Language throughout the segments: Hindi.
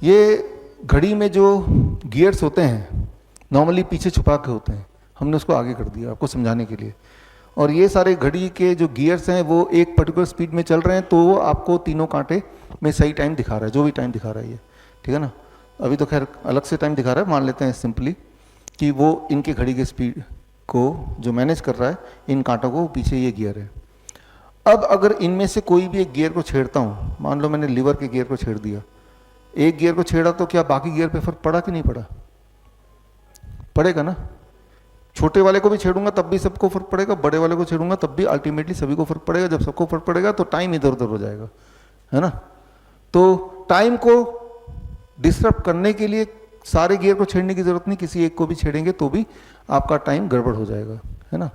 ये घड़ी में जो गियर्स होते हैं नॉर्मली पीछे छुपा के होते हैं, हमने उसको आगे कर दिया आपको समझाने के लिए। और ये सारे घड़ी के जो गियर्स हैं वो एक पर्टिकुलर स्पीड में चल रहे हैं, तो वो आपको तीनों कांटे में सही टाइम दिखा रहा है, जो भी टाइम दिखा रहा है ये, ठीक है ना। अभी तो खैर अलग से टाइम दिखा रहा है, मान लेते हैं सिंपली कि वो इनके घड़ी के स्पीड को जो मैनेज कर रहा है, इन कांटों को, पीछे ये गियर है। अब अगर इनमें से कोई भी एक गियर को छेड़ता हूँ, मान लो मैंने लीवर के गियर को छेड़ दिया, एक गियर को छेड़ा तो क्या बाकी गियर पे फर्क पड़ा कि नहीं पड़ा? पड़ेगा ना। छोटे वाले को भी छेड़ूंगा तब भी सबको फर्क पड़ेगा, बड़े वाले को छेड़ूंगा तब भी अल्टीमेटली सभी को फर्क पड़ेगा। जब सबको फर्क पड़ेगा तो टाइम इधर उधर हो जाएगा, है ना। तो टाइम को डिस्टर्ब करने के लिए सारे गियर को छेड़ने की जरूरत नहीं, किसी एक को भी छेड़ेंगे तो भी आपका टाइम गड़बड़ हो जाएगा, है ना।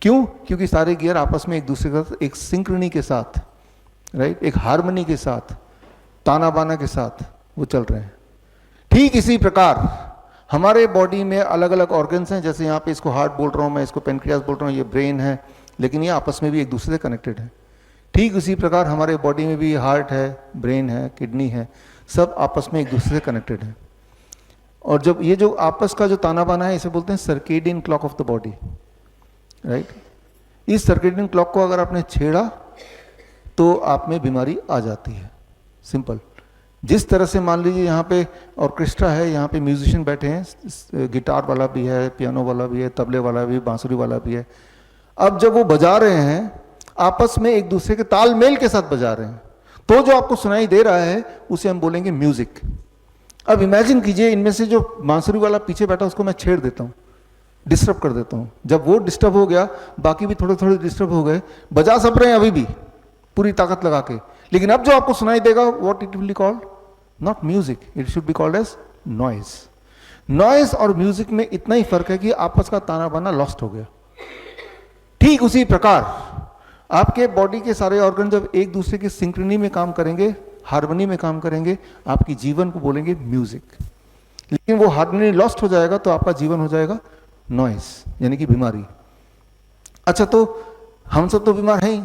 क्यों? क्योंकि सारे गियर आपस में एक दूसरे के साथ एक सिंक्रोनी के साथ, राइट, एक हार्मनी के साथ, ताना बाना के साथ वो चल रहे हैं। ठीक इसी प्रकार हमारे बॉडी में अलग अलग ऑर्गन्स हैं, जैसे यहाँ पे इसको हार्ट बोल रहा हूँ मैं, इसको पेनक्रियास बोल रहा हूँ, ये ब्रेन है, लेकिन ये आपस में भी एक दूसरे से कनेक्टेड है। ठीक उसी प्रकार हमारे बॉडी में भी हार्ट है, ब्रेन है, किडनी है, सब आपस में एक दूसरे से कनेक्टेड है। और जब ये जो आपस का जो ताना बाना है, इसे बोलते हैं circadian clock of the body, right. इस सर्केडियन क्लॉक को अगर आपने छेड़ा तो आप में बीमारी आ जाती है, सिंपल। जिस तरह से मान लीजिए यहाँ पे ऑर्केस्ट्रा है, यहाँ पे म्यूजिशियन बैठे हैं, गिटार वाला भी है, पियानो वाला भी है, तबले वाला भी, बांसुरी वाला भी है। अब जब वो बजा रहे हैं आपस में एक दूसरे के तालमेल के साथ बजा रहे हैं, तो जो आपको सुनाई दे रहा है उसे हम बोलेंगे म्यूजिक। अब इमेजिन कीजिए इनमें से जो बांसुरी वाला पीछे बैठा उसको मैं छेड़ देता हूँ, डिस्टर्ब कर देता हूँ। जब वो डिस्टर्ब हो गया, बाकी भी थोड़े थोड़े डिस्टर्ब हो गए, बजा सब रहे हैं अभी भी पूरी ताकत लगा के, लेकिन अब जो आपको सुनाई देगा what it will be called, not music, it should be called as noise. Noise और म्यूजिक में इतना ही फर्क है कि आपस का ताना बाना लॉस्ट हो गया। ठीक उसी प्रकार आपके बॉडी के सारे ऑर्गन जब एक दूसरे की सिंक्रोनी में काम करेंगे, हार्मनी में काम करेंगे, आपकी जीवन को बोलेंगे म्यूजिक। लेकिन वो हार्मनी लॉस्ट हो जाएगा तो आपका जीवन हो जाएगा नॉइज, यानी कि बीमारी। अच्छा, तो हम सब तो बीमार हैं ही,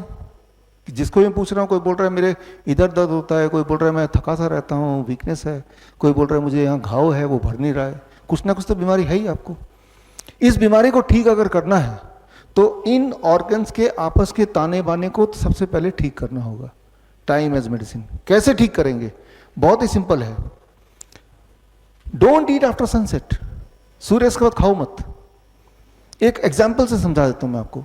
जिसको मैं पूछ रहा हूँ, कोई बोल रहा है मेरे इधर दर्द होता है, कोई बोल रहा है मैं थका सा रहता हूँ, वीकनेस है, कोई बोल रहा है मुझे यहाँ घाव है वो भर नहीं रहा है, कुछ ना कुछ तो बीमारी है ही आपको। इस बीमारी को ठीक अगर करना है तो इन ऑर्गन्स के आपस के ताने बाने को तो सबसे पहले ठीक करना होगा, टाइम एज मेडिसिन। कैसे ठीक करेंगे? बहुत ही सिंपल है। डोंट ईट आफ्टर सनसेट, सूर्यास्त के बाद खाओ मत। एक एग्जाम्पल से समझा देता हूं मैं आपको।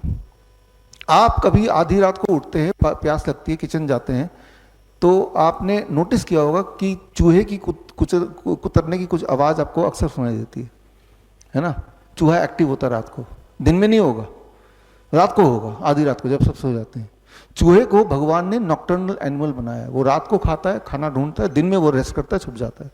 आप कभी आधी रात को उठते हैं, प्यास लगती है, किचन जाते हैं, तो आपने नोटिस किया होगा कि चूहे की कुतरने की कुछ आवाज़ आपको अक्सर सुनाई देती है ना। चूहा एक्टिव होता है रात को, दिन में नहीं होगा, रात को होगा, आधी रात को जब सब सो जाते हैं। चूहे को भगवान ने नॉकटर्नल एनिमल बनाया है, वो रात को खाता है, खाना ढूंढता है, दिन में वो रेस्ट करता है, छुप जाता है।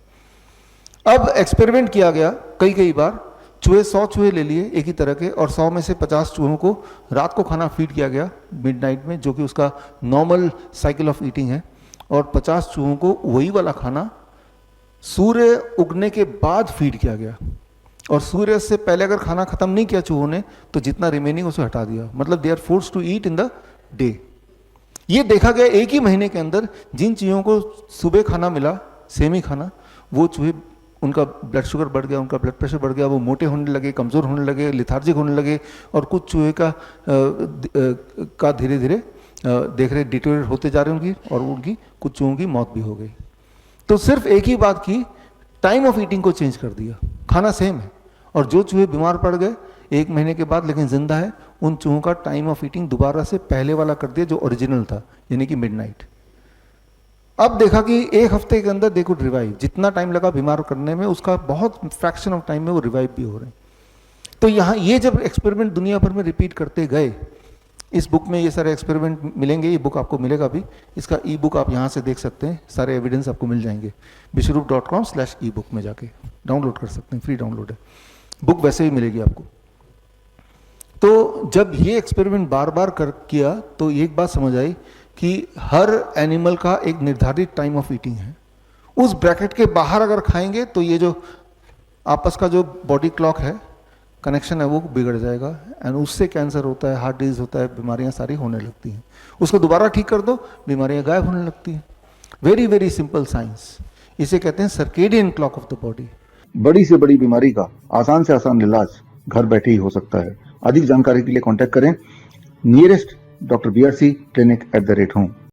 अब एक्सपेरिमेंट किया गया कई बार, चूहे 100 चूहे ले लिए एक ही तरह के, और 100 में से 50 चूहों को रात को खाना फीड किया गया मिडनाइट में, जो कि उसका नॉर्मल साइकिल ऑफ ईटिंग है, और 50 चूहों को वही वाला खाना सूर्य उगने के बाद फीड किया गया। और सूर्य से पहले अगर खाना खत्म नहीं किया चूहों ने तो जितना रिमेनिंग उसे हटा दिया, मतलब they are forced to eat in the day. ये देखा गया एक ही महीने के अंदर, जिन चूहों को सुबह खाना मिला सेम ही खाना, वो चूहे, उनका ब्लड शुगर बढ़ गया, उनका ब्लड प्रेशर बढ़ गया, वो मोटे होने लगे, कमज़ोर होने लगे, लिथार्जिक होने लगे, और कुछ चूहे का धीरे धीरे देख रहे डिटोरेट होते जा रहे उनकी, और उनकी कुछ चूहों की मौत भी हो गई। तो सिर्फ एक ही बात की, टाइम ऑफ ईटिंग को चेंज कर दिया, खाना सेम है, और जो चूहे बीमार पड़ गए 1 महीने के बाद लेकिन जिंदा है, उन चूहों का टाइम ऑफ ईटिंग दोबारा से पहले वाला कर दिया जो ओरिजिनल था, यानी कि मिडनाइट। अब देखा कि 1 हफ्ते के अंदर दे कुड रिवाइव, जितना टाइम लगा बीमार करने में उसका बहुत फ्रैक्शन ऑफ टाइम में वो रिवाइव भी हो रहे हैं। तो यहाँ ये जब एक्सपेरिमेंट दुनिया भर में रिपीट करते गए, इस बुक में ये सारे एक्सपेरिमेंट मिलेंगे, ये बुक आपको मिलेगा भी, इसका ई बुक आप यहाँ से देख सकते हैं, सारे एविडेंस आपको मिल जाएंगे विश्वरूप.com/ebook में जाके डाउनलोड कर सकते हैं, फ्री डाउनलोड है, बुक वैसे ही मिलेगी आपको। तो जब ये एक्सपेरिमेंट बार बार किया तो एक बात समझ आई कि हर एनिमल का एक निर्धारित टाइम ऑफ ईटिंग है, उस ब्रैकेट के बाहर अगर खाएंगे तो ये जो आपस का जो बॉडी क्लॉक है, कनेक्शन है, वो बिगड़ जाएगा, एंड उससे कैंसर होता है, हार्ट डिजीज होता है, बीमारियां सारी होने लगती हैं। उसको दोबारा ठीक कर दो, बीमारियां गायब होने लगती हैं। Very very simple science. इसे कहते हैं circadian clock of the body. बड़ी से बड़ी बीमारी का आसान से आसान इलाज घर बैठे ही हो सकता है। अधिक जानकारी के लिए कांटेक्ट करें nearest doctor BRC clinic @home।